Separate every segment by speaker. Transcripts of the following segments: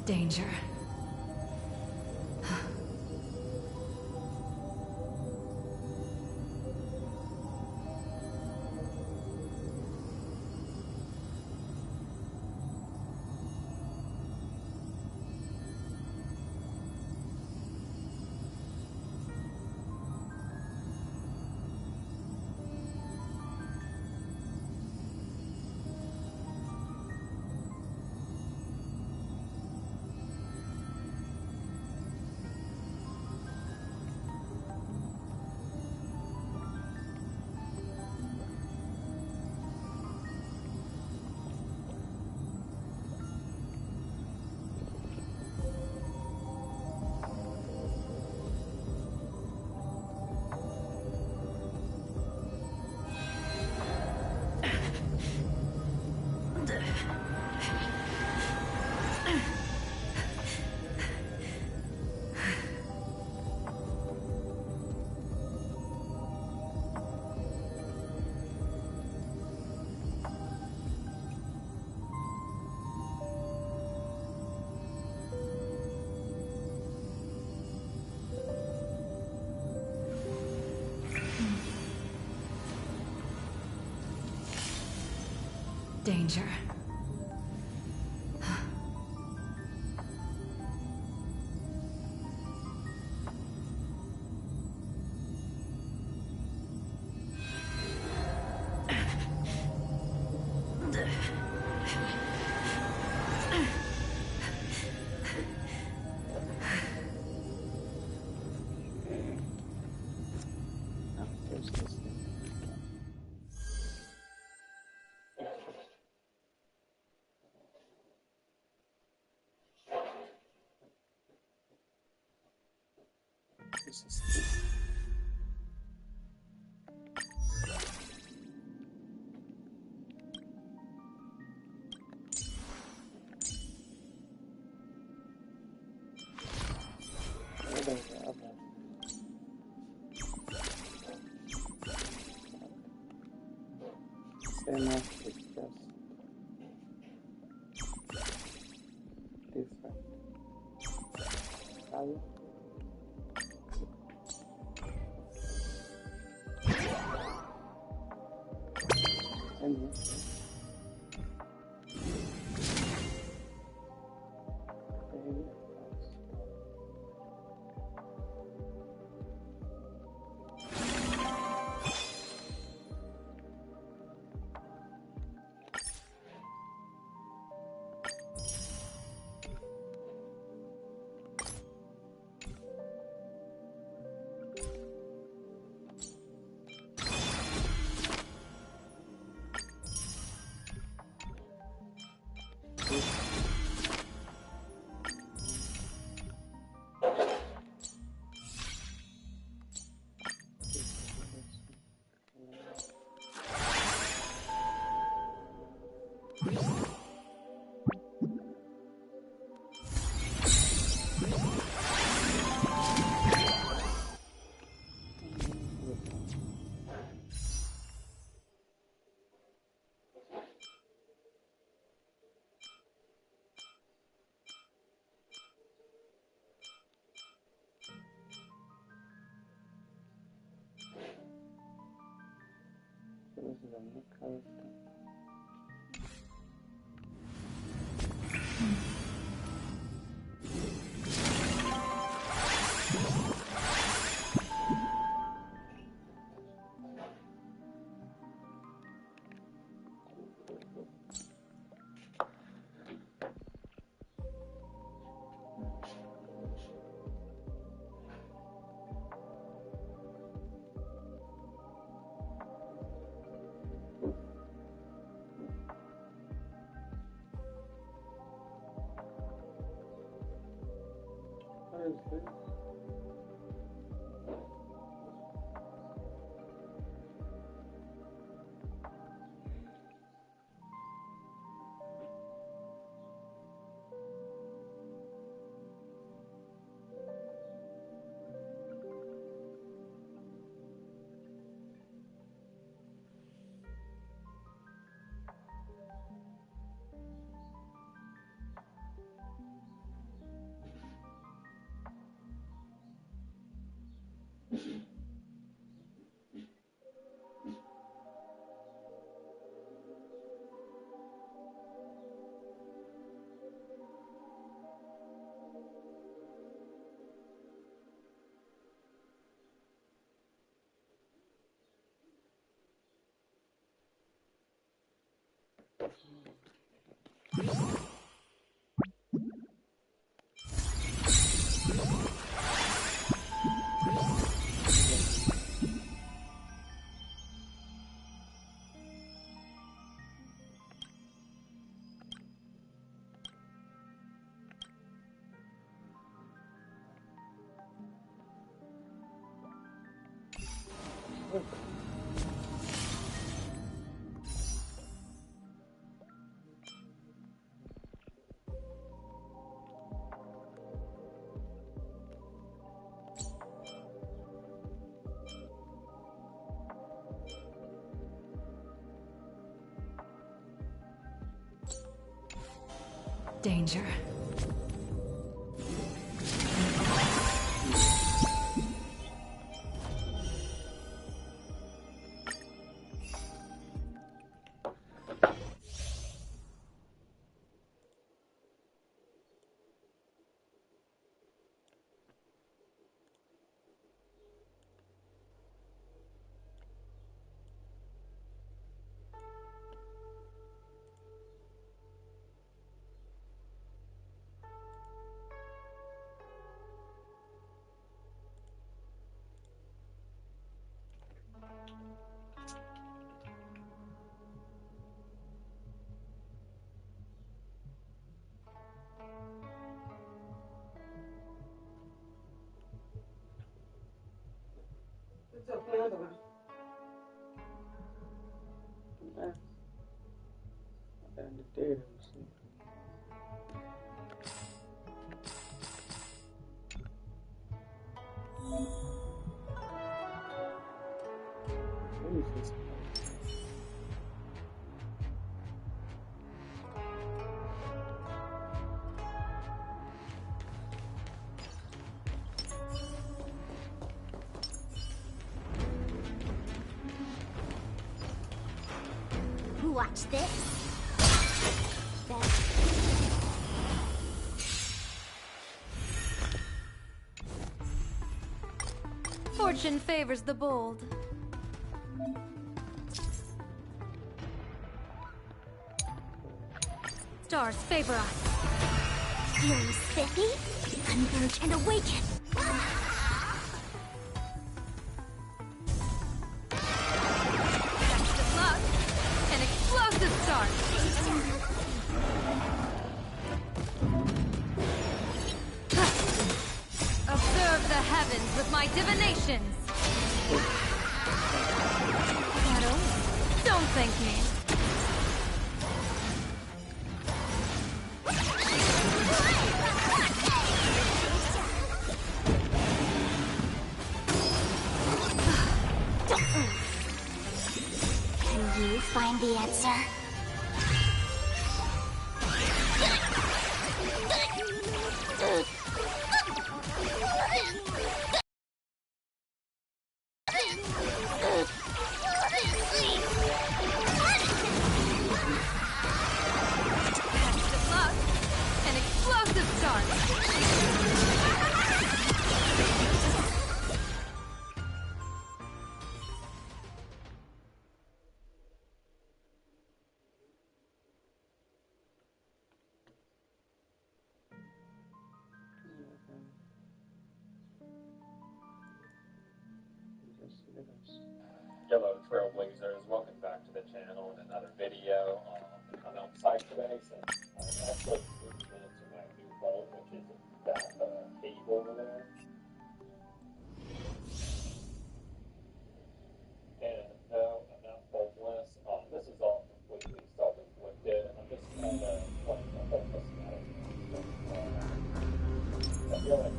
Speaker 1: Danger. Danger.
Speaker 2: This is enough to just different color. And this is a new color. What is this?
Speaker 1: Danger.
Speaker 2: It's a plan. And the data was something. What is this?
Speaker 3: Watch this.
Speaker 1: Fortune favors the bold. Stars favor us.
Speaker 3: Feeling spiffy? Converge and awaken.
Speaker 1: That's the luck. An explosive start. Observe the heavens with my divinations. That only. Don't thank me.
Speaker 3: Can you find the answer?
Speaker 4: Hello Trailblazers, welcome back to the channel and another video. I'm outside today, so I'm actually moving into my new home, which is that cave over there. And no, I'm not homeless. This is all completely self-inflicted. I'm just kind of playing the homeless attitude. I feel like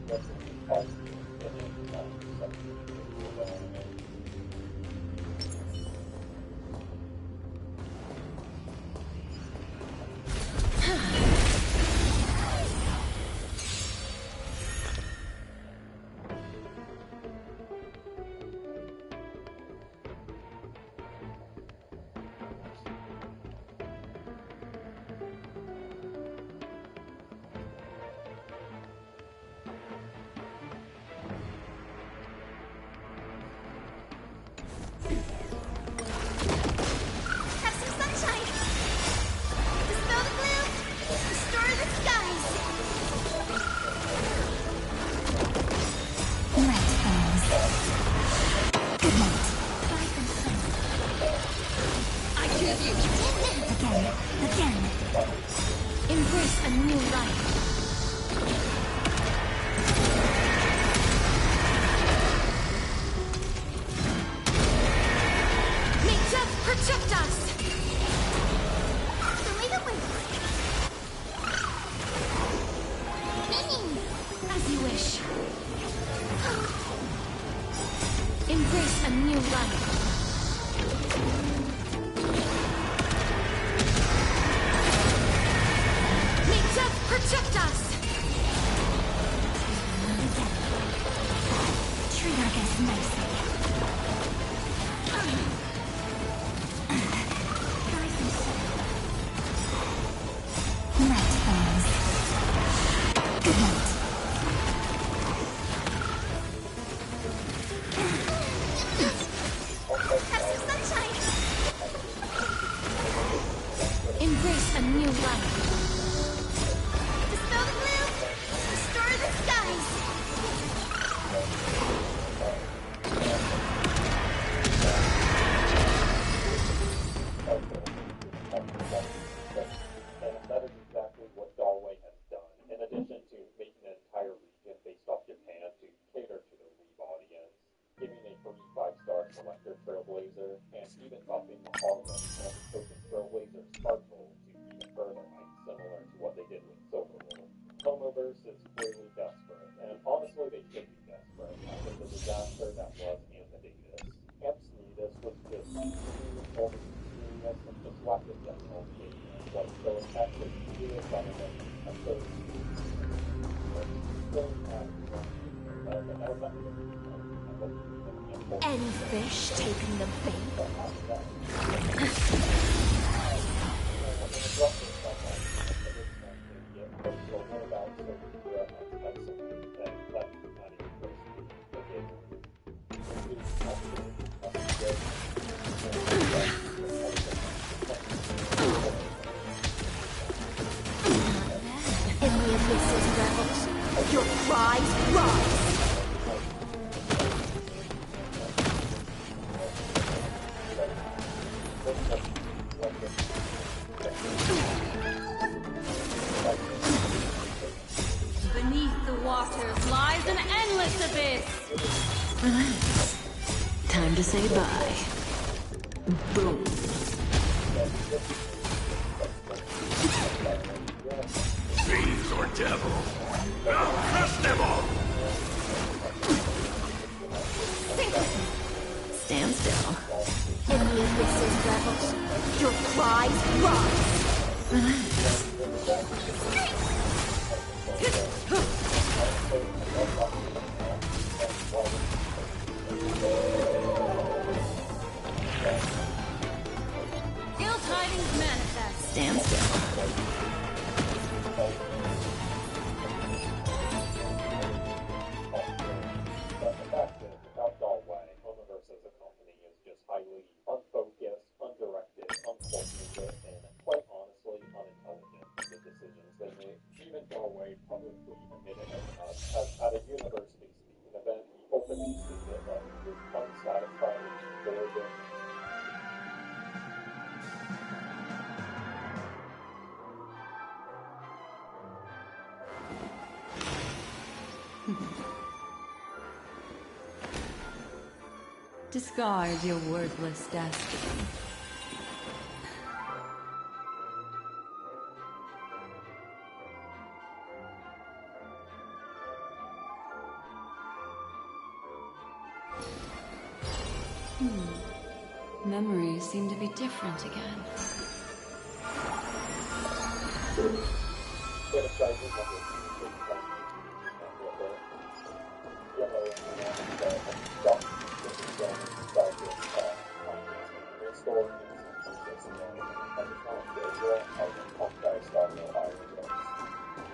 Speaker 4: that's what we call it.
Speaker 1: a new life. May death protect us!
Speaker 3: So leave it with
Speaker 1: As you wish. Embrace a new life. May death protect us!
Speaker 3: treat our guests nicely. Night, friends. Good night. Have some sunshine.
Speaker 1: Embrace a new life.
Speaker 3: Dispel the gloom. Restore the skies.
Speaker 4: And that is exactly what Galway has done. In addition to making an entire region based off Japan to cater to the Weeb audience, giving a free 5-star selector Trailblazer, and even buffing the Harlem and chosen Trailblazer Sparkle to even further height, similar to what they did with Silverwool. Homoverse is clearly desperate, and honestly they should be desperate after the disaster that was Amphidatus. Ampsnetus was just only mysterious and just lacked a general statement. Like, so it's actually serious on it, I'm so
Speaker 3: Any fish taking the bait? In the abysses revels, your cries rise.
Speaker 1: Beneath the waters lies an endless abyss.
Speaker 5: Relax. Time to say bye. Boom.
Speaker 6: Fiends or devils, I'll crush them all!
Speaker 5: Stand still.
Speaker 3: In the abysses revels, your cries rise.
Speaker 5: Relax.
Speaker 1: Ill tidings manifest.
Speaker 5: Stand still.
Speaker 4: But the fact is, without Galway, Homoverse as a company is just highly unfocused, undirected, uncoordinated, and quite honestly, unintelligent in the decisions they make. Even Galway publicly admitted it at a university speaking event. He openly stated that he was unsatisfied with boredom.
Speaker 5: Discard your worthless destiny. Memories seem to be different again.
Speaker 4: Criticizing other people's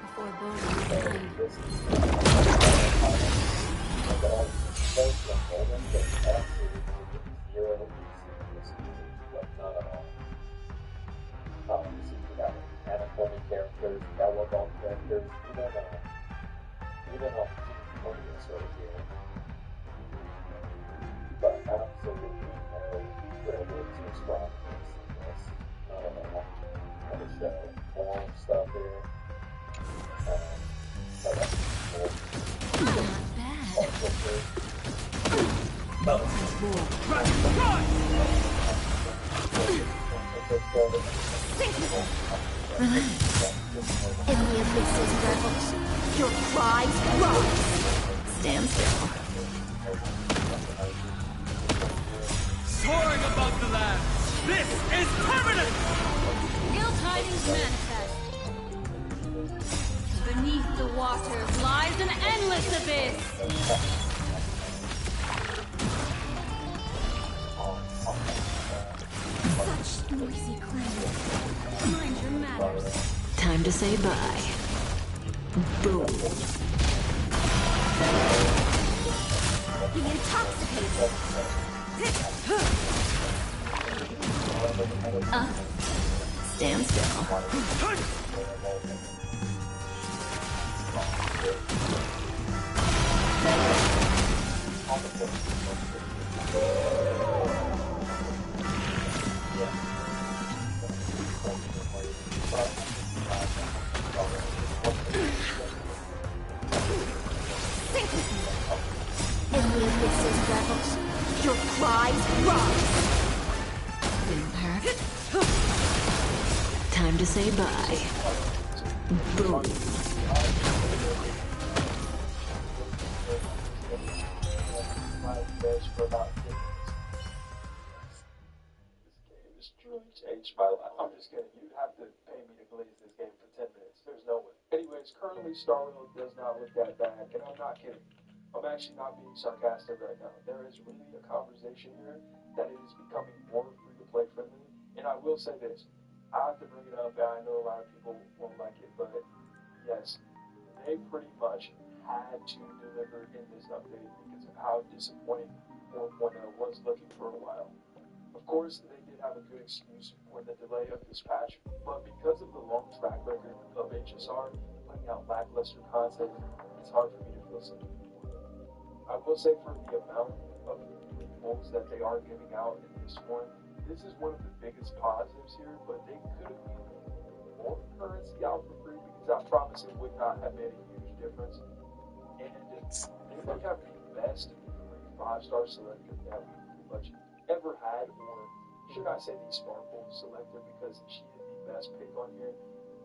Speaker 1: Before Bowen
Speaker 4: characters, dialogue characters, even Cornelius right here. But absolutely no Trailblazers from this. Not at all. Let me show more stuff here.
Speaker 3: In the abyss's revels, your cries rise.
Speaker 5: Stand still.
Speaker 7: Soaring above the land. This is permanent!
Speaker 1: Ill tidings manifest. Beneath the waters lies an endless abyss.
Speaker 3: Such noisy clang.
Speaker 1: Mind your manners.
Speaker 5: Time to say bye. Boom.
Speaker 3: Be intoxicated.
Speaker 5: Stand still.
Speaker 3: In the abyss's revels, your cries rise.
Speaker 5: Time to say bye. Boom.
Speaker 2: For about 10 minutes. This game has truly changed my life. I'm just kidding. You'd have to pay me to glaze this game for 10 minutes. There's no way. Anyways, currently Starfield does not look that bad, and I'm not kidding. I'm actually not being sarcastic right now. There is really a conversation here that it is becoming more free-to-play friendly, and I will say this. I have to bring it up, and I know a lot of people won't like it, but yes, they pretty much had to deliver in this update because of how disappointing 4.0 was looking for a while. Of course, they did have a good excuse for the delay of this patch, but because of the long track record of HSR putting out lackluster content, it's hard for me to feel sympathy for them. I will say for the amount of rewards that they are giving out in this one, this is one of the biggest positives here, but they could have given more currency out for free because I promise it would not have made a huge difference. And they might have the best free 5-star selector that we pretty much ever had, or should I say the Sparkle selector, because she is the best pick on here,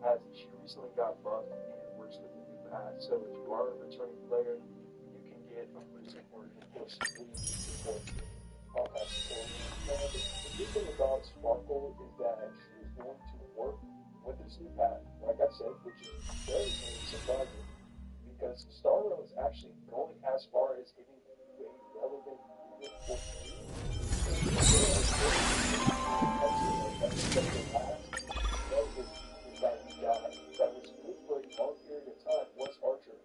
Speaker 2: as she recently got buffed and works with the new pass. So if you are a returning player, you can get a free support, and of course, free support. And the good thing about Sparkle is that she is going to work with this new path, like I said, which is very, very surprising, because Star Rail is actually going as far as giving you a relevant unit for free. That was good for a long period of time was Archer.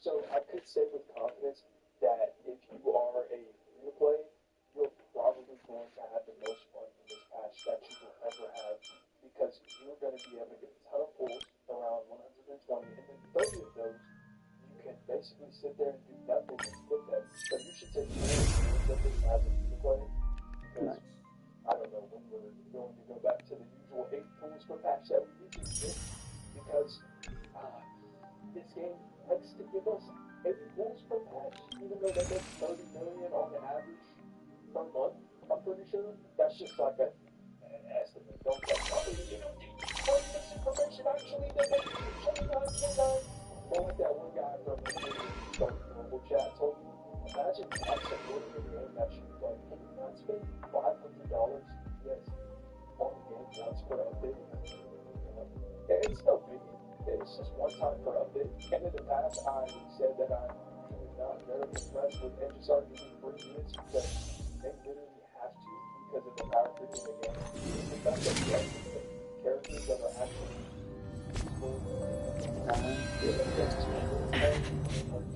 Speaker 2: So I could say with confidence that if you are a free-to-play, you're probably going to have the most fun in this patch that you will ever have, because you're going to be able to get a ton of pulls, around 120, and then 30 of those you can basically sit there and do nothing and split them. But you should take advantage of this as a free-to-play, because I don't know when we're going to go back to the usual 8 pulls per patch that we usually get, because this game likes to give us 8 pulls per patch, even though they make 30 million on the average per month. I'm pretty sure that's just like an estimate. Don't get this information actually they make 29.9. Or like that one guy from the Global Chat told me, imagine not supporting a game that you play. Can you not spend $500 yes on the game once per update? It's no biggie. It's just one time per update. And in the past, I said that I'm usually not very impressed with HSR giving free units because they literally have to because of the power creep in the game. The fact that you have characters that are actually useful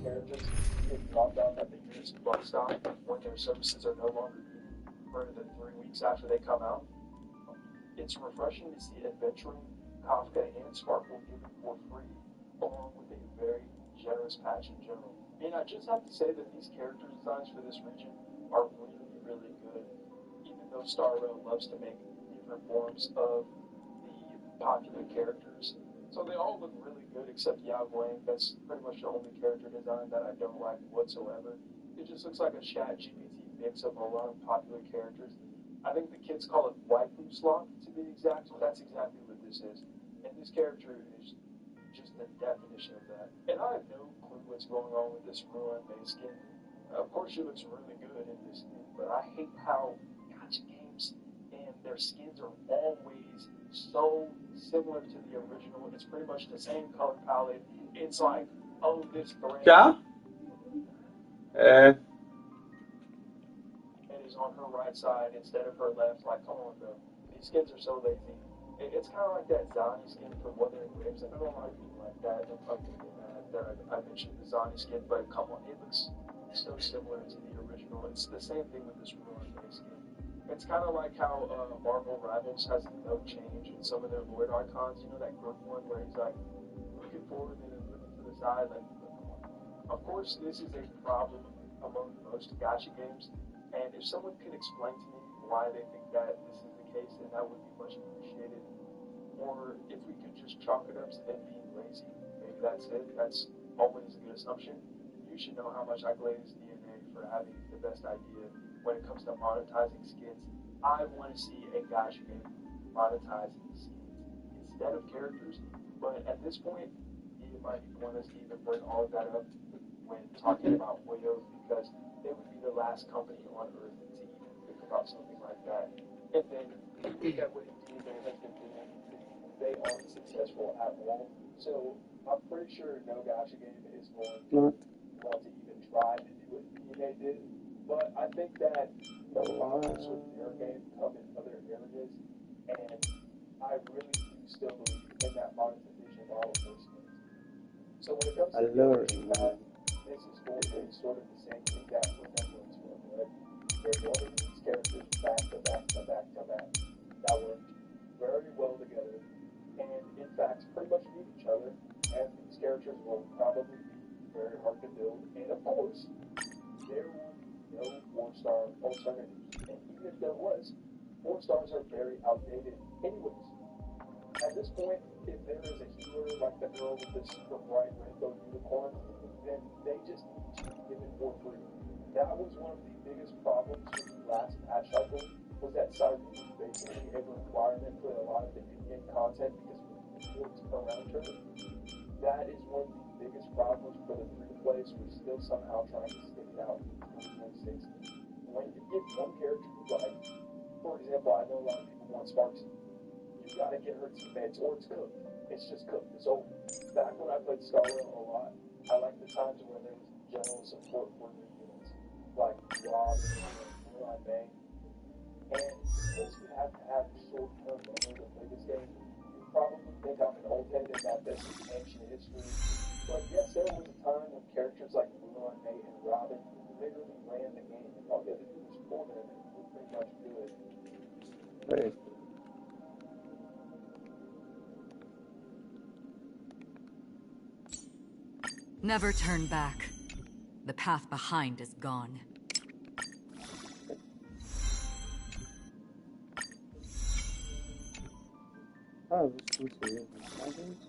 Speaker 2: characters get dropped off at the unit's bus stop when their services are no longer needed further than 3 weeks after they come out. It's refreshing to see Adventuring, Kafka, and Sparkle given for free, along with a very generous patch in general. And I just have to say that these character designs for this region are really, really good, even though Star Rail loves to make different forms of the popular characters. So they all look really good except Yao Guang. That's pretty much the only character design that I don't like whatsoever. It just looks like a chat GPT mix of a lot of popular characters. I think the kids call it waifu slot to be exact, so that's exactly what this is. And this character is just the definition of that. And I have no clue what's going on with this Ruin May skin. Of course, she looks really good in this skin, but I hate how gacha games and their skins are always so similar to the original. It's pretty much the same color palette. It's like, oh, this thread.
Speaker 8: Yeah.
Speaker 2: It is on her right side instead of her left. Like, come on, bro. These skins are so lazy. It's kind of like that Zani skin from Wuthering Waves. I don't know how people like that. I'm fucking mad that I mentioned the Zani skin, but come on, it looks so similar to the original. It's the same thing with this Ruin May skin. It's kind of like how Marvel Rivals has no change in some of their Lord icons. You know that group one where he's like looking forward and then looking to the side. Like, of course, this is a problem among most gacha games. And if someone could explain to me why they think that this is the case, then that would be much appreciated. Or if we could just chalk it up to them being lazy, maybe that's it. That's always a good assumption. You should know how much I glaze DNA for having the best idea when it comes to monetizing skins. I want to see a gacha game monetize skins instead of characters. But at this point, it might be pointless to even bring all of that up when talking about Widows, because they would be the last company on earth to even think about something like that. And then look at what Indeed has been doing. They aren't successful at all. So I'm pretty sure no gacha game is going to want to even try to do what DNA did. But I think that the problems with their game come in other areas, and I really do still believe in that monetization model for skins. So when it comes to this is going to be sort of the same thing that Netflix will, right? They're building these characters back to back to back to back that work very well together, and in fact pretty much need each other, and these characters will probably be very hard to build, and of course there will be no 4-star alternatives, and even if there was, 4 stars are very outdated anyways. At this point, if there is a healer like the girl with the super bright rainbow unicorn, then they just need to be given for free. That was one of the biggest problems with the last patch cycle, was that Cyrene was basically a requirement for a lot of the in-game content because of the ports around her. That is one of the biggest problems for the free-to-plays. We're still somehow trying to stick it out in 2026. When you get one character you like, for example, I know a lot of people want Sparks. You gotta get her teammates, or it's cooked. It's just cooked. So back when I played Starrail a lot, I liked the times where there was general support for new units, like Rob and Mulan May. And because you have to have short-term memory to play this game, you probably think I'm an old head and that this is ancient history. But yes, there was a time when characters like Mulan May and Robin literally ran the game, and all you had to do was pull them, and you were pretty much good.
Speaker 8: Right.
Speaker 1: Never turn back. The path behind is gone.
Speaker 8: Ah, was supposed to use my patterns.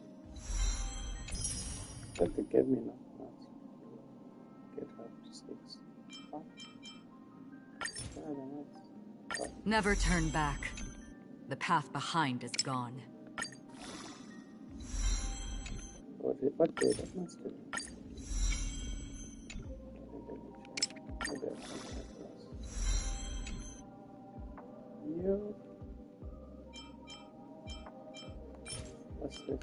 Speaker 8: But they gave me enough nuts. Get up to 6. Ah. Yeah, the nuts. Oh.
Speaker 1: Never turn back. The path behind is gone.
Speaker 8: What did it must have been? Maybe I can check this. Yup. What's this?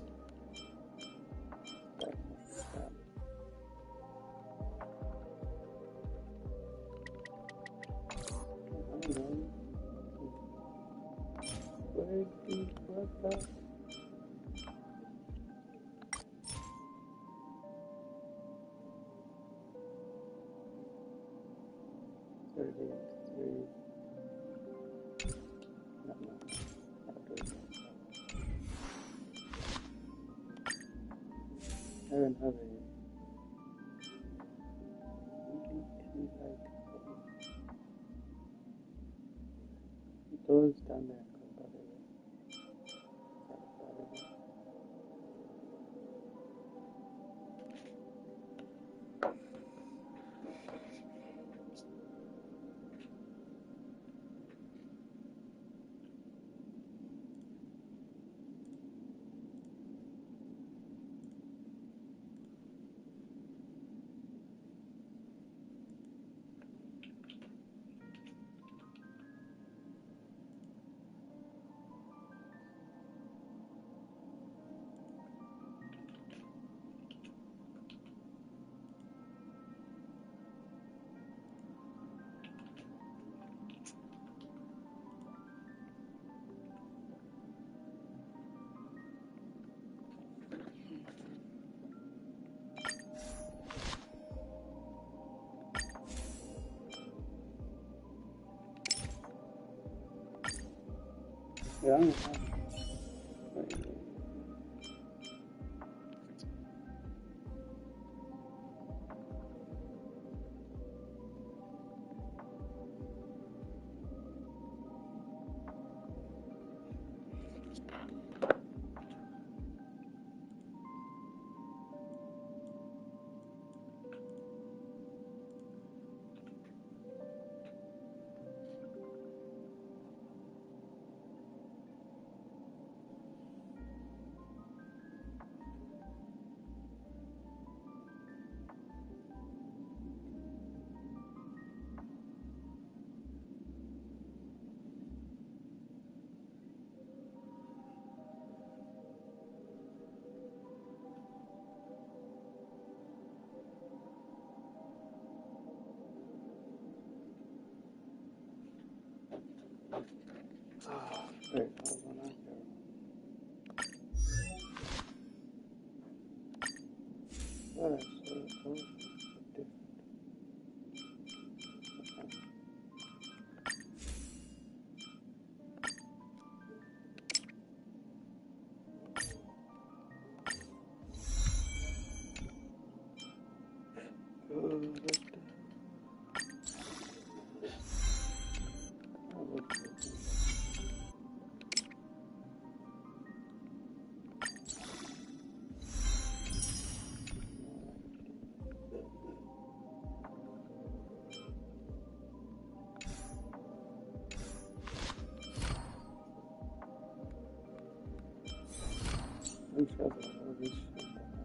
Speaker 8: What the? I don't have any. Those down there. Ja, ja. Wait, hold on, I go. What else? What else? Different. I'm sure that all this shit looks like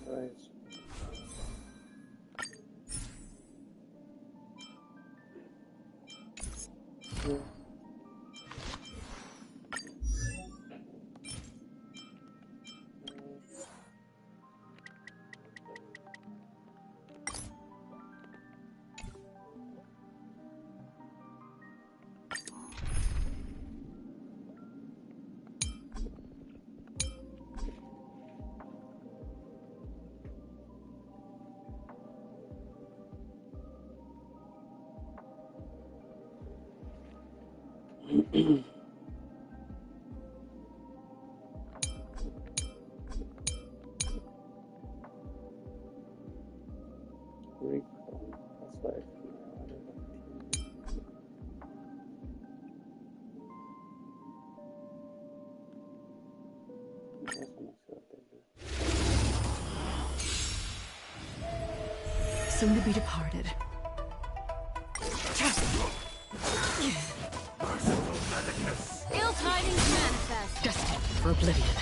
Speaker 8: right. Yeah. Recall. That's why I feel out of the team. Eso no se va a tener.
Speaker 1: Soon to be departed.
Speaker 3: Ill tidings manifest.
Speaker 1: Destined for oblivion.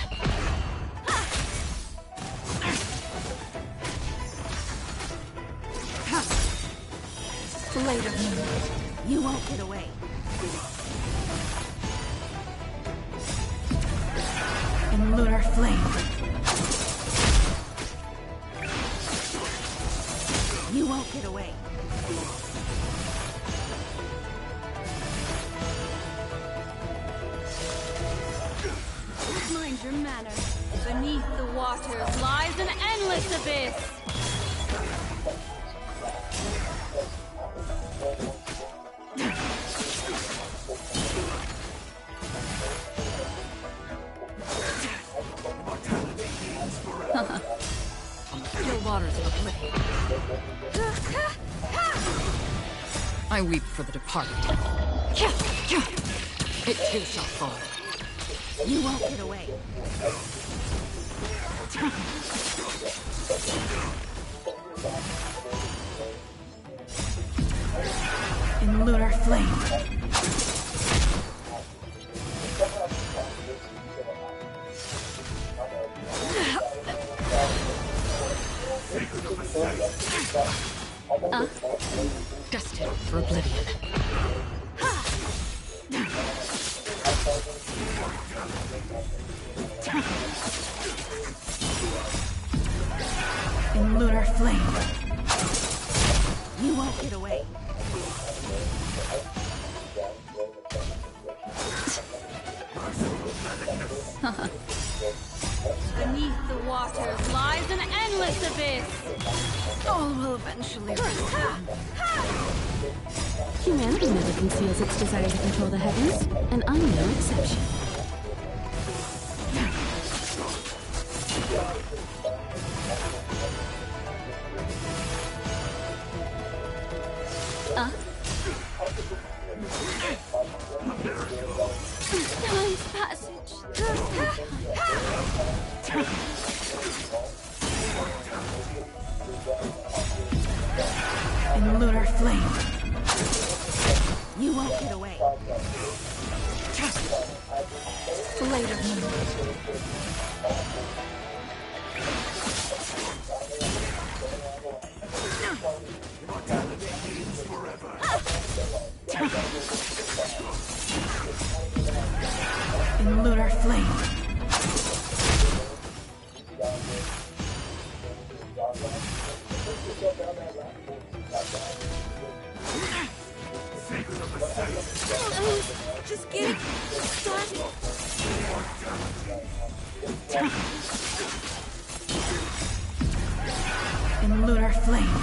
Speaker 3: Blade of moonlight. You won't get away.
Speaker 1: In lunar flame.
Speaker 3: You won't get away. Mind your manners. Beneath the waters lies an endless abyss.
Speaker 1: On the still waters of oblivion. I weep for the departed. It too shall fall.
Speaker 3: You won't get away.
Speaker 1: In lunar flame. Destined for oblivion. In lunar flame.
Speaker 3: You won't get away. Beneath the waters lies an endless abyss.
Speaker 1: All will eventually return.
Speaker 5: Humanity never conceals its desire to control the heavens, and I'm no exception.
Speaker 3: Time's passage.
Speaker 1: In lunar flame.
Speaker 3: You won't get away.
Speaker 1: Blade of moonlight. In lunar flame.
Speaker 3: Just get it started.
Speaker 1: In lunar flame.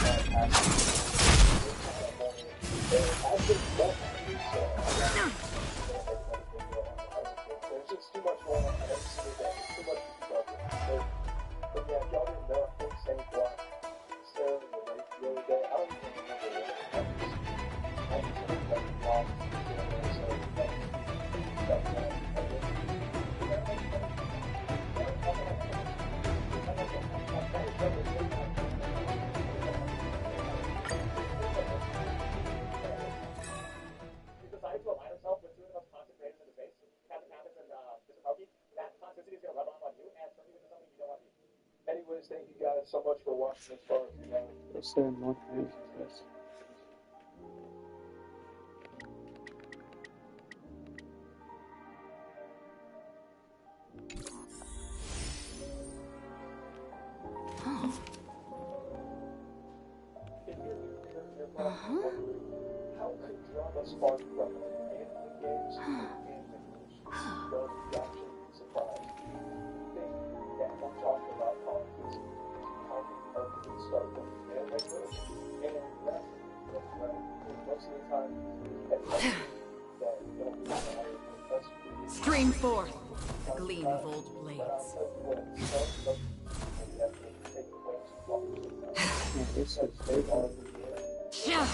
Speaker 2: There's just too much going on every single day. Too much to keep up with. But yeah, if y'all didn't know, I think St. Black said in the late the other day, I don't even remember what it was. I just think that the blog was doing it, so
Speaker 4: He decided to align himself with two of the most toxic raiders in the base, Captain Cabins and Mr. Pokey. That toxicity is going to rub off on you and turn you into something you don't want to be.
Speaker 2: anyways, thank you guys so much for watching this far.
Speaker 8: Those 7 more times, yes.
Speaker 2: How could drama spark from anime games and well, you actually be surprised. Yeah, I'm talking about politics, how the Americans start with anime books, and that's right. Most of the time, that don't
Speaker 1: Stream forth the gleam of old blades.
Speaker 8: Yeah, it's so stable.
Speaker 1: Yeah.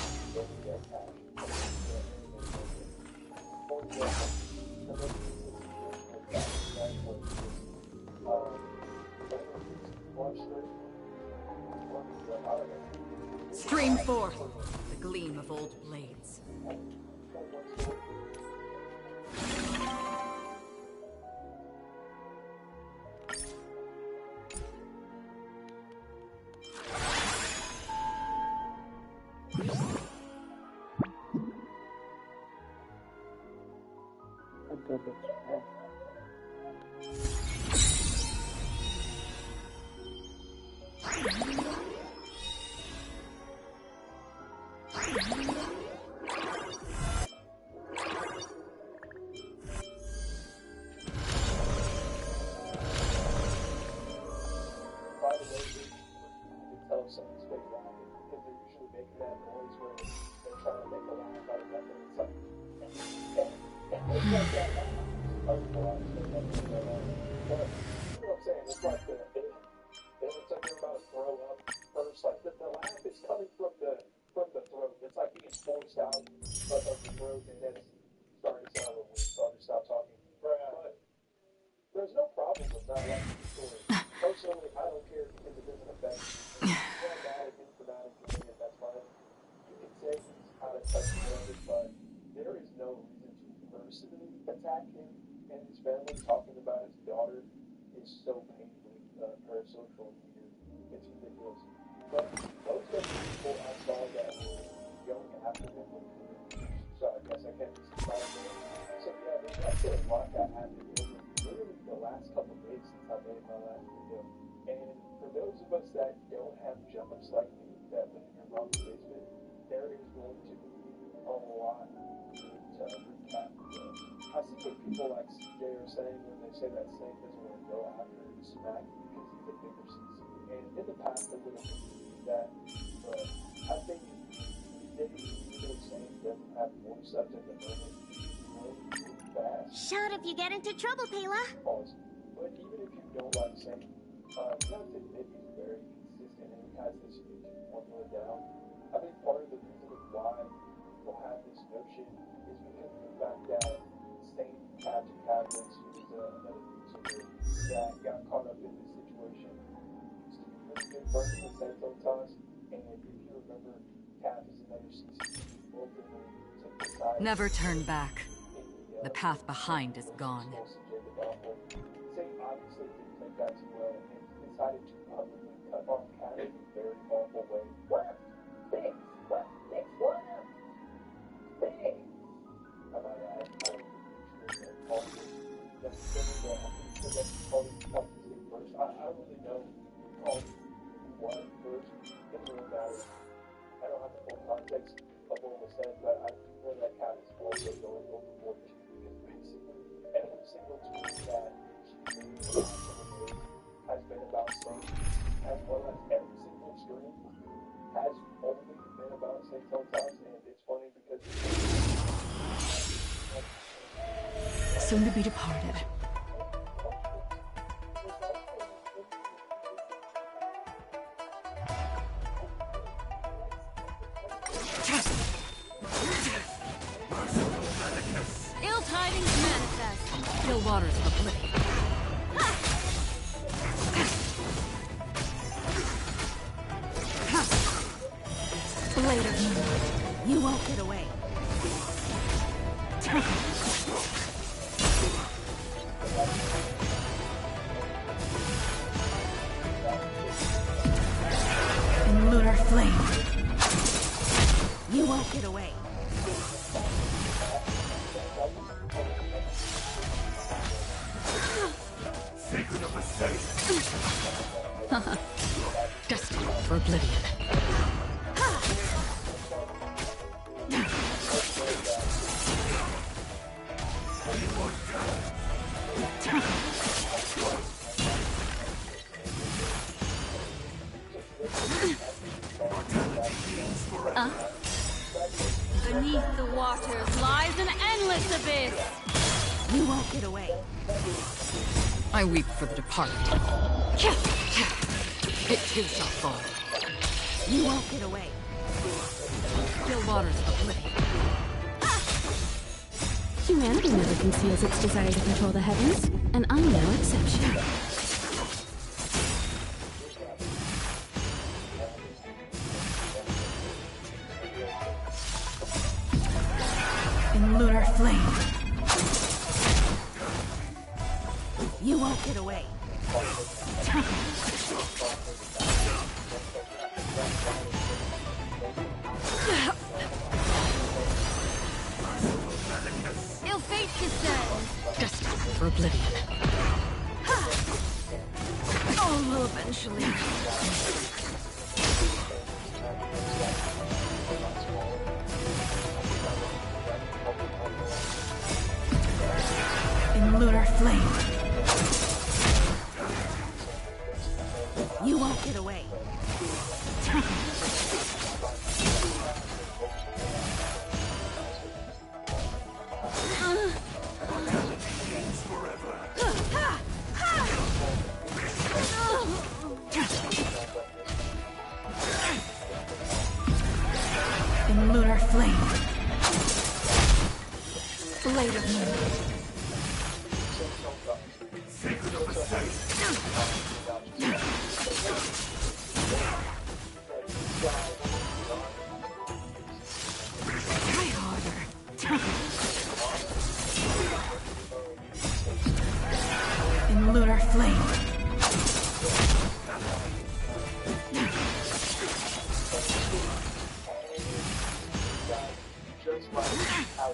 Speaker 1: Stream forth the gleam of old blades.
Speaker 8: A double check.
Speaker 2: By the way, you can tell if something's fake laughing because they're usually making that noise where they're trying to make a laugh out of nothing. It's like, it's like that laugh. But you know what I'm saying? It's like it looks like they're about to throw up first. Like the laugh is coming from the throat. It's like being forced out of the throat, and then it's starting to sound a little weird. So I'll just stop talking. But there's no problem with not liking the story. Personally, I don't care because it doesn't affect me. If you're mad at him for not enjoying it, that's fine. You can say he's out of touch with it, but there is no reason to personally attack him and his family. Talking about his daughter is so painfully parasocial here. It's ridiculous. But most of the people I saw that were going after him were teenagers. So I guess I can't be surprised there. So yeah, there's actually a lot that happened over literally the last couple of days since I made my last video. And for those of us that don't have jumps like me that live in your mom's basement, there is going to be a lot to recap. I see what people like CJ are saying when they say that Snake doesn't want to go after Smack because he's a bigger CC. And in the past, I would have believed that, but I think these Snake doesn't have voice up at the moment. Really fast.
Speaker 3: Shout if you get into trouble, Payla.
Speaker 2: Pause. But even if you don't like Saint, you have to admit he's very consistent and he has this YouTube formula down. I think part of the reason of why people have this notion is because of the fact that Saint Captain Caverns, who is another YouTuber that got caught up in this situation, used to be really good friends with Saint Totas, and if you remember, Cap is another CC who openly took the side.
Speaker 1: Never turn back. The path behind is gone.
Speaker 2: Saint obviously didn't take that too well and decided to publicly cut off Cat in a very awful way. What? Big? What? Big? What? Big? I might add, I don't think the extreme awful necessarily, but I think that that's probably thing first. I don't really know who called what first. It doesn't really matter. I don't have the full context of what was said, but I do know that Cat is also going overboard too. Every single tweet that she made in the last couple days has been about Saint, as well as every single stream has only been about Saint Totas, and it's funny because
Speaker 1: Soon to be departed.
Speaker 5: Ill tidings manifest.
Speaker 1: Still waters of oblivion.
Speaker 5: Blade of moonlight. You won't get away.
Speaker 1: In lunar flame.
Speaker 5: You won't get away.
Speaker 6: Secret of the safe.
Speaker 1: Destined for oblivion.
Speaker 5: Beneath the waters lies an endless abyss.
Speaker 3: You won't get away.
Speaker 1: I weep for the departed. It too shall fall.
Speaker 3: You won't get away.
Speaker 1: Still waters of oblivion.
Speaker 5: Humanity never conceals its desire to control the heavens, and I'm no exception.
Speaker 3: In lunar flame. You won't get away. Ill fate descends.
Speaker 1: Destined for oblivion.
Speaker 3: All will eventually. In lunar flame. You won't get away. In lunar flame. Blade of moon.
Speaker 1: Try harder.
Speaker 3: In lunar flame.
Speaker 2: Just like how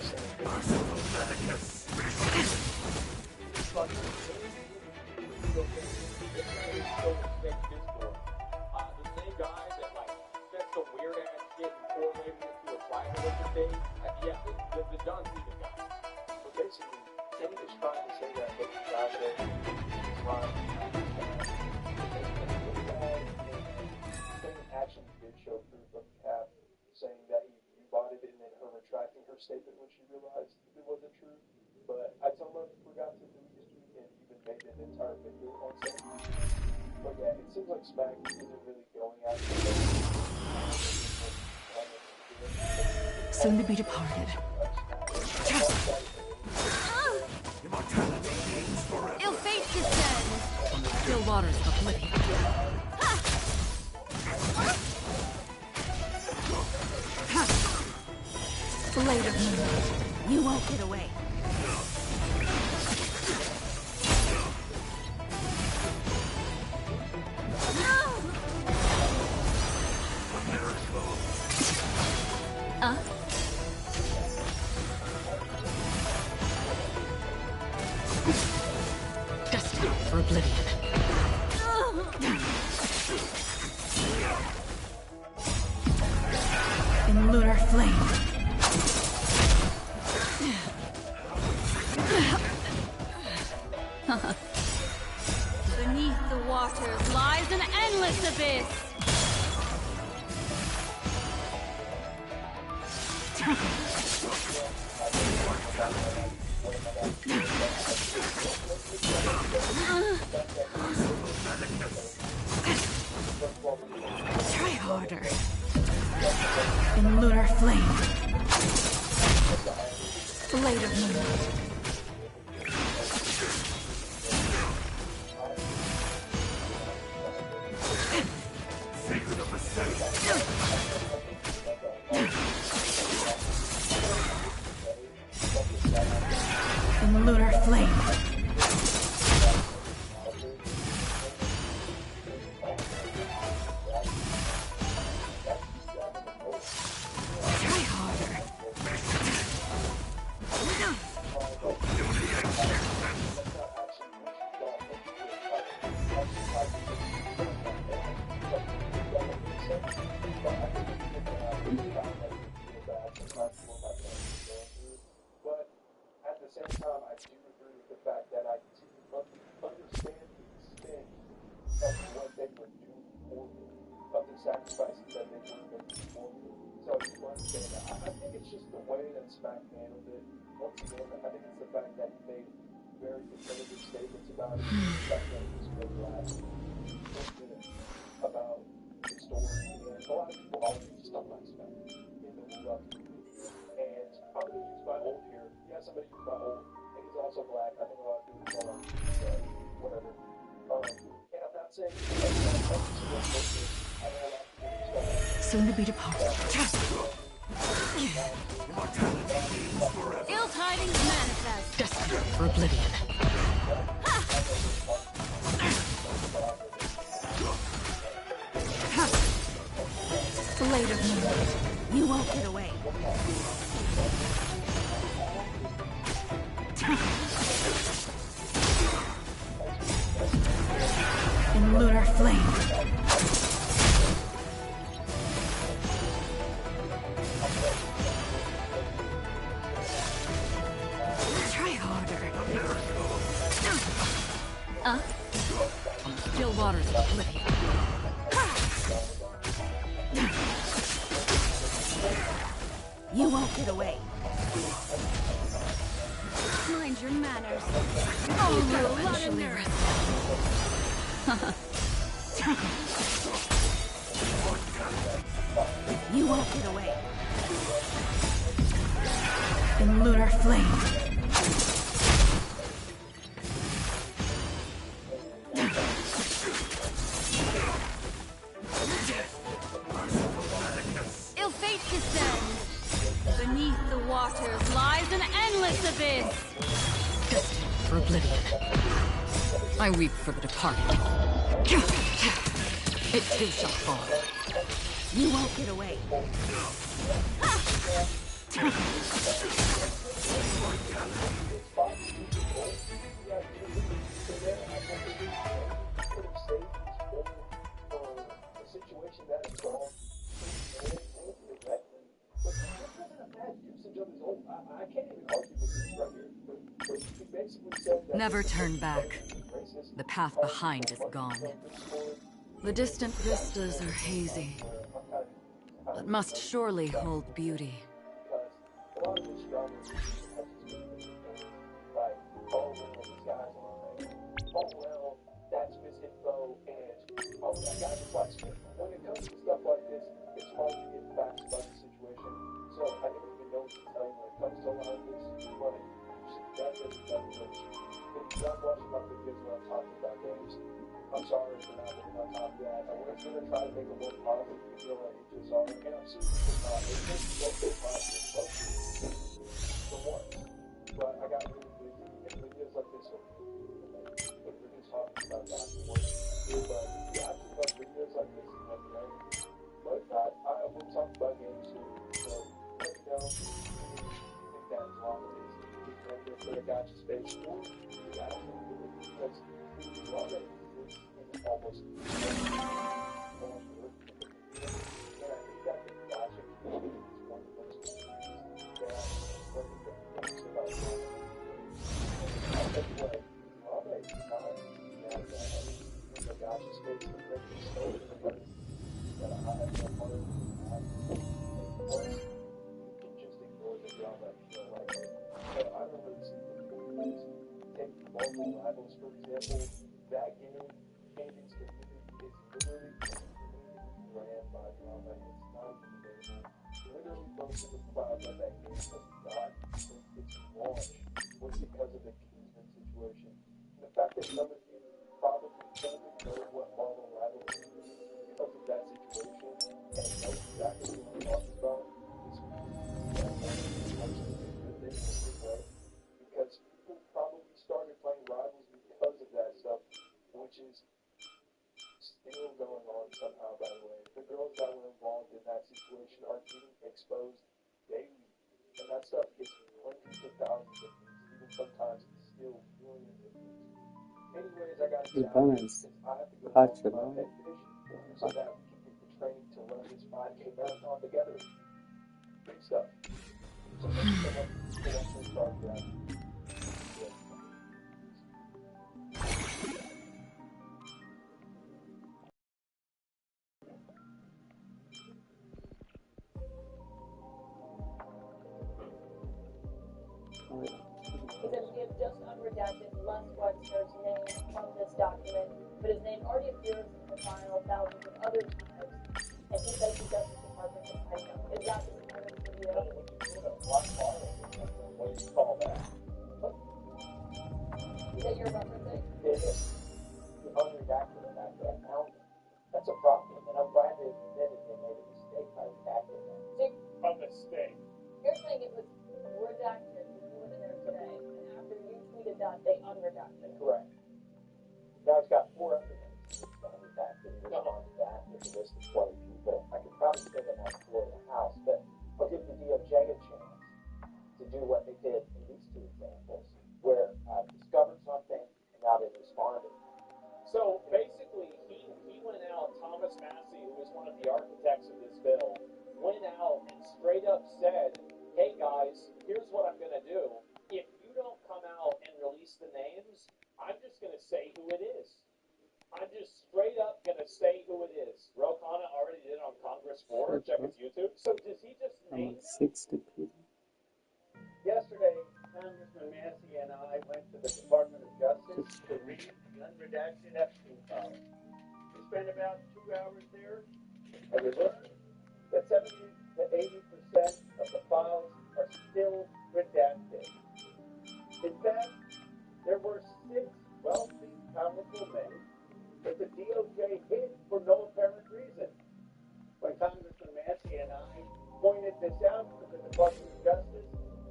Speaker 4: The same guy that like said some weird ass shit and correlated it to a tribalism thing. Yeah, the Don Stevens guy.
Speaker 2: So basically, Kenny is trying to say that what the guy said is lying. Kenny actually did show proof of Cap saying that he bought it and then her retracting her statement when she realized it wasn't true. But I totally forgot to delete his tweet and even made an entire video on something. But yeah, it seems like Smack isn't really going after
Speaker 1: Soon to be departed.
Speaker 3: Ill fate descends.
Speaker 1: Still waters of oblivion.
Speaker 3: Blade of moon. You won't get away.
Speaker 1: Destined for oblivion.
Speaker 3: In lunar flame. Beneath the waters lies an endless abyss.
Speaker 1: Try harder.
Speaker 3: In lunar flame. Blade of moon. In lunar flame.
Speaker 1: Try harder.
Speaker 2: But at the same time, I do agree with the fact that I do understand the extent of what they would do for me, of the sacrifices that they would make for me. So just want to say that I think it's just the way that Smack handled it. Once again, I think it's the fact that he made very definitive statements about it. The fact that he was very last about the story. And a lot of people always just don't like Smack in the rule-up community. And I'm going to use my old here. Yes, I'm going to use my old. And he's also black. I think a lot of people call him, whatever. And I'm not saying he's every single person. I know a lot of people who
Speaker 1: Soon to be departed.
Speaker 3: Ill tidings manifest.
Speaker 1: Destined for oblivion.
Speaker 3: Blade of moonlight. You won't get away.
Speaker 1: In lunar flame. Try harder. Still waters of oblivion.
Speaker 3: You won't get away. Mind your manners. Oh, you lot of nerve. You won't get away.
Speaker 1: In lunar flame.
Speaker 3: Ill fate descends. Beneath the waters lies an endless abyss.
Speaker 1: Destined for oblivion. I weep for the departed. It too shall fall.
Speaker 3: You won't get away.
Speaker 1: Never turn back. The path behind is gone. The distant vistas are hazy, but must surely hold beauty.
Speaker 2: When it comes to stuff like this, it's hard to get facts about the situation. So I don't even know what to tell you when it comes to a lot of this, but you should definitely. If you're not watching my videos when I'm talking about games, I'm sorry for not being on top of that. I was going to try to make a more positive video and it just are, and I'm seriously not. It's just so positive, for once. But I got really busy, and videos like this are but we're just talking about that afterwards. But yeah, I just love videos like this and let me know. But if not, I will talk about games soon. So let me know if that's long it is. And if I got your space for it, yeah, I can do it because you already exist in almost and I think that the logic is one of those things that I'm learning the things about anyway, already time that the gotcha space to break the story that I have no part of plus you can just ignore the drama if you don't like it. So I remember seeing take multiple rivals, for example, that game, Canyon's community is literally ran by drama. It's not even available. Literally most of the cloud that game has got since its launch was because of the Kingsman situation. And the fact that some of you probably don't even know what Marvel Rivals is because of that situation and know exactly what I'm talking about is absolutely a good thing in a good way. Because people probably started playing Rivals because of that stuff, which is still going on somehow, by the way. The girls that were involved in that situation are getting exposed daily. And that stuff gets hundreds of thousands of views, even sometimes still millions of views. Anyways, I gotta get out of here because I have to go walk my pet fish so that we can get the training to run this 5K marathon together. Big stuff. So thank you so much for watching this podcast.
Speaker 8: Oh, yeah.
Speaker 9: He said we have just unredacted Les Wexner's name from this document, but his name already appears in the file thousands of other times, and he says the Justice Department is hiding him. Is that the kind of video?
Speaker 4: Well, when you put a black bar over something, what do you call that?
Speaker 9: That you're referencing?
Speaker 2: It is. The unredacted in that account. That's a problem, and I'm glad they admitted they made a mistake by redacting that.
Speaker 4: A mistake.
Speaker 9: You're saying it was redacted when you went in there today, and after you tweeted that, they unredacted it.
Speaker 2: Correct. Now it's got 4 other names that are redacted in response to that. There's a list of 20 people. I could probably say them on the floor of the House, but I'll give the DOJ a chance to do what they did in these 2 examples, where discovered something and now they responded.
Speaker 4: So basically, he went out, Thomas Massey, who was one of the architects of this bill, went out and straight up said, hey guys, here's what I'm going to do. If you don't come out and release the names, I'm just going to say who it is. I'm just straight up going to say who it is. Ro Khanna already did it on Congress 4. Check his YouTube. So does he just name
Speaker 8: I'm
Speaker 4: them?
Speaker 8: 60 people.
Speaker 10: Yesterday, Congressman Massey and I went to the Department of Justice to read the unredacted Epstein file. We spent about 2 hours there, and we learned that 70 to 80% of the files are still redacted. In fact, there were 6 wealthy, powerful men that the DOJ hid for no apparent reason. When Congressman Massey and I pointed this out to the Department of Justice,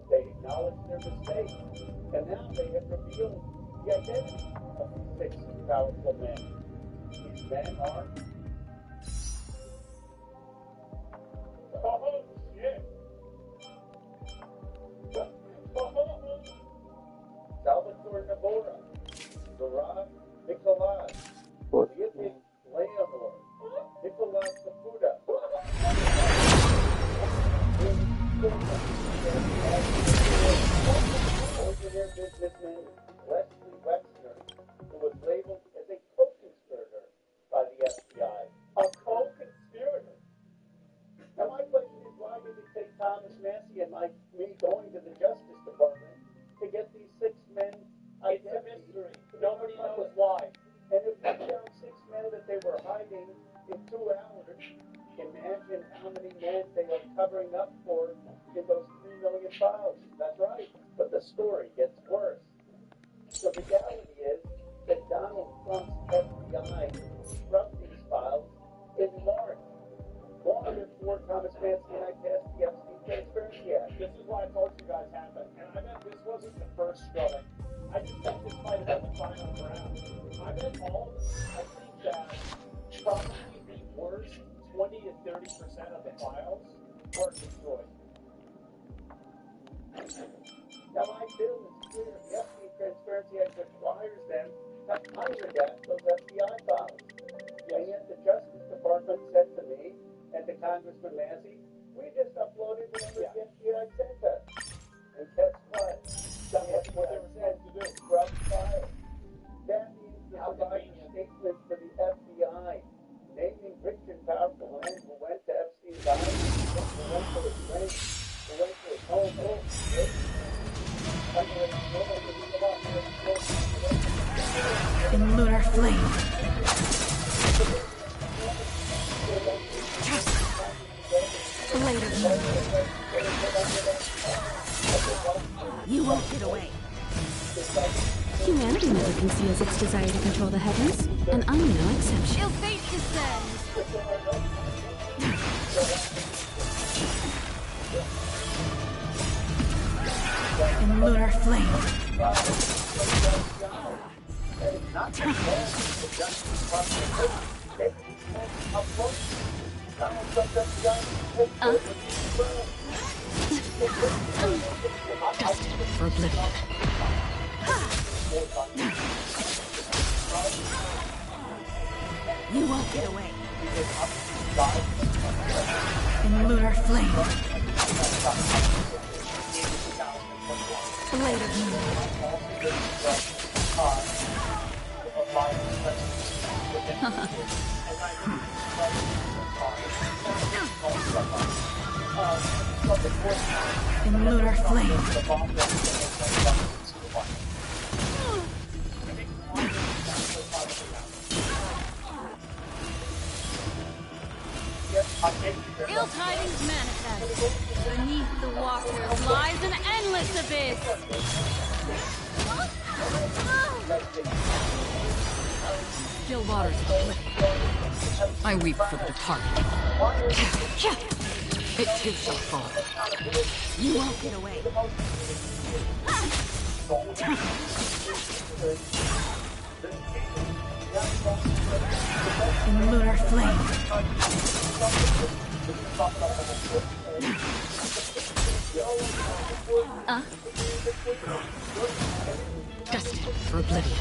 Speaker 10: they acknowledged their mistake, and now they have revealed the identity of these 6 powerful men. These men are...
Speaker 4: Oh, shit.
Speaker 10: Salvatore Navora, Varad Nikolai,
Speaker 8: What?
Speaker 10: Lyubic Leonor, Nicolas Sapuda. Millionaire businessman Leslie Wexner, who was labeled as a co-conspirator by the FBI. A co-conspirator? Now my question is, why did it take Thomas Massey and me going to the Justice Department to get these 6 men
Speaker 4: It's a mystery. Nobody knows why.
Speaker 10: And if we found 6 men that they were hiding in 2 hours, imagine how many men they are covering up for in those 3 million files. That's right. But the story gets worse. The reality is that Donald Trump's FBI scrubbed these files in March, long before Thomas Massey and I passed the Epstein Transparency Act.
Speaker 4: This is why I told you guys happened. And I bet this wasn't the first scrubbing. I just think this might have been the final round. I bet all of this, I think that probably the worst 20 to 30% of the files were destroyed.
Speaker 10: Now, my bill is clear. The Epstein Transparency Act requires them to unredact those FBI files. And yet the Justice Department said to me and to Congressman Massey, we just uploaded whatever the FBI sent us. And guess what? That's what they were sent to do. Scrub files. That means to provide statements to the FBI, naming rich and powerful men who went to Epstein's island, who went to his ranch, who went to his home.
Speaker 1: In lunar flame. Blade of moon. You won't get away.
Speaker 5: Humanity never conceals its desire to control the heavens, and I'm no exception.
Speaker 3: Your fate descends.
Speaker 1: In lunar flame. Destined for oblivion. You won't get away. In lunar flame. Blade of moon. In lunar flame.
Speaker 3: Ill tidings manifest. Beneath the waters lies an endless abyss.
Speaker 1: Still waters of oblivion. I weep for the departed. It too shall fall. You won't get away. In lunar flame. Destined for oblivion.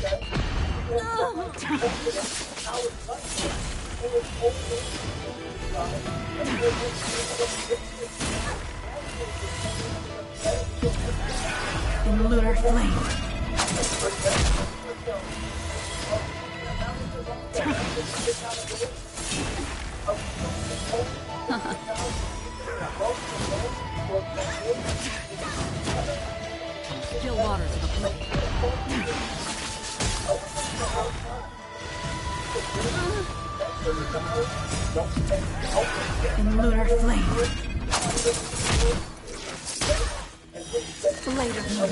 Speaker 1: In lunar flame. Still waters of oblivion. In lunar flame. Blade of moon.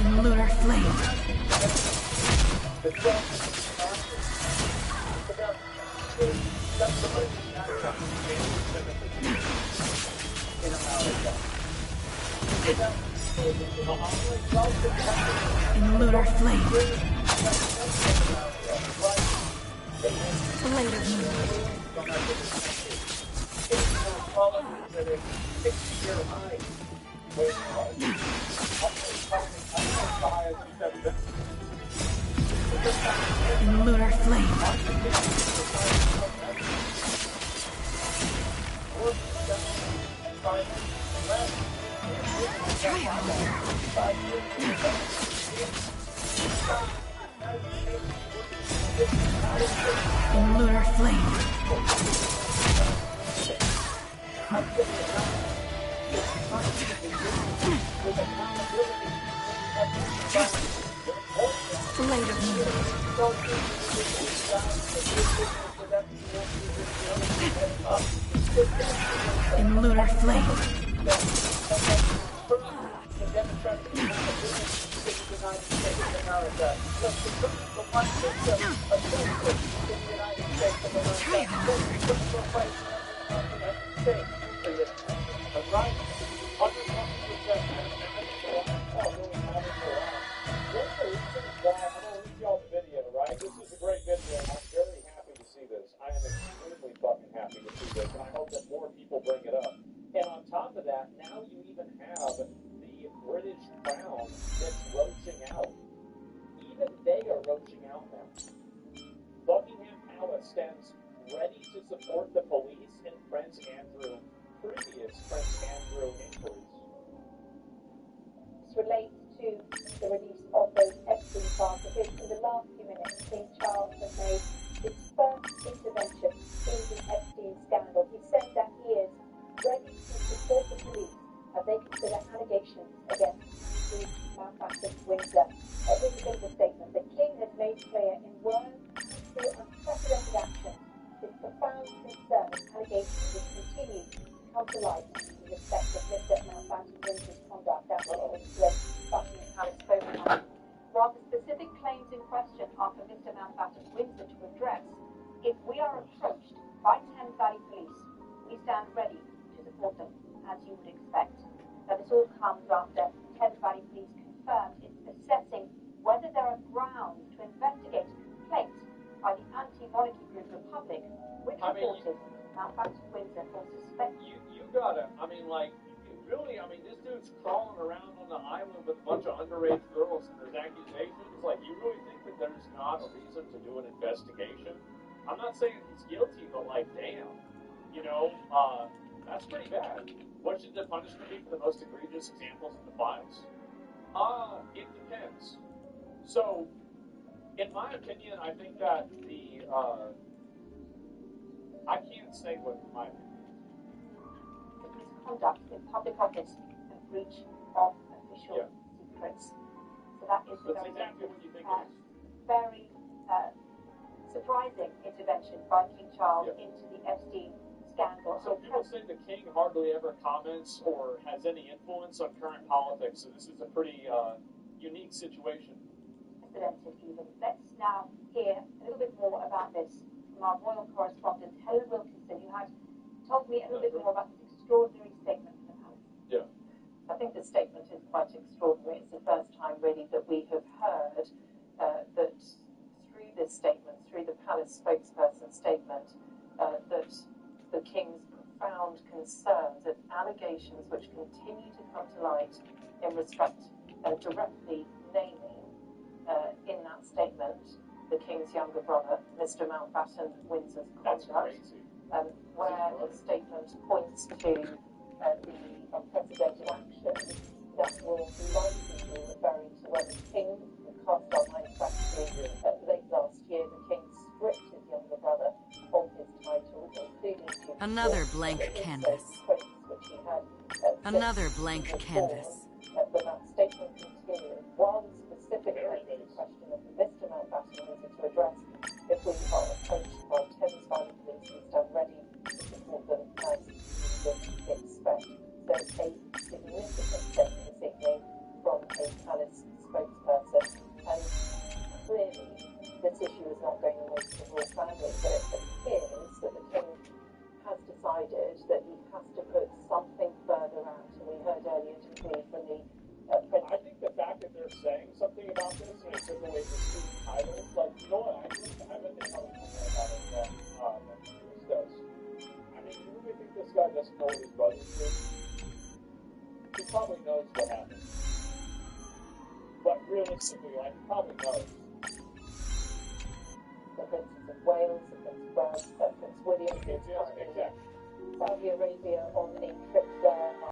Speaker 1: In lunar flame. In lunar flame. Blade of moon. In lunar flame. In lunar flame. Blade of moon. In lunar flame.
Speaker 9: Relates to the release of those Epstein files, because in the last few minutes, King Charles has made his first intervention in the Epstein scandal. He said that he is ready to support the police as they consider allegations against the Mountbatten Windsor. Here's a bit of a statement. The King has made clear in words through unprecedented action his profound concern as allegations will continue to come to light in respect of Mr. Mountbatten Windsor's conduct. That's what Buckingham Palace spoken on. While the specific claims in question are for Mr. Mountbatten Windsor to address, if we are approached by Thames Valley Police, we stand ready to support them, as you would expect. Now, this all comes after Thames Valley Police confirmed it's assessing whether there are grounds to investigate a complaint by the anti-monarchy group Republic, which reported Mountbatten Windsor for suspected.
Speaker 4: You gotta, this dude's crawling around on the island with a bunch of underage girls and there's accusations. Like, you really think that there's not a reason to do an investigation? I'm not saying he's guilty, but damn. That's pretty bad. What should the punishment be for the most egregious examples in the files? It depends. So, in my opinion, I think that I can't say what my opinion
Speaker 9: Misconduct in public office and breach of official secrets. So that is
Speaker 4: That's exactly what you think it is.
Speaker 9: very surprising intervention by King Charles into the Epstein scandal.
Speaker 4: So people say the king hardly ever comments or has any influence on current politics, so this is a pretty unique situation.
Speaker 9: Unprecedented even. Let's now hear a little bit more about this from our royal correspondent, Helen Wilkinson, who had told me a little bit more about this extraordinary statement from the palace.
Speaker 4: Yeah.
Speaker 9: I think the statement is quite extraordinary. It's the first time really that we have heard that through this statement, through the palace spokesperson's statement, that the king's profound concerns at allegations which continue to come to light in respect directly naming in that statement the king's younger brother, Mr. Mountbatten Windsor's conduct, where the statement points to the unprecedented action that will likely be referring to when the king, the cast our minds back to late last year, the king stripped his younger brother of his titles, including
Speaker 1: Another blank canvas. Another blank canvas.
Speaker 9: But that statement continues. One specific question of Mr. Mountbatten wanted to address if we are approached by Thames Valley Police and stand ready to support them as you would expect. So a significant statement this evening from a palace spokesperson, and clearly this issue is not going to wait for the royal family, but it appears that the king has decided that he has to put something further out, and we heard earlier today from the
Speaker 4: I think the fact that they're saying something about this and it took away the two titles, like, you know what, I bet they probably know more about it than Bruce does. I mean, you really think this guy doesn't know what his brother's doing? He probably knows what happened. But realistically, like, he probably knows.
Speaker 9: The Princess of Wales, the Prince William,
Speaker 4: Exactly.
Speaker 9: Saudi Arabia on a trip there.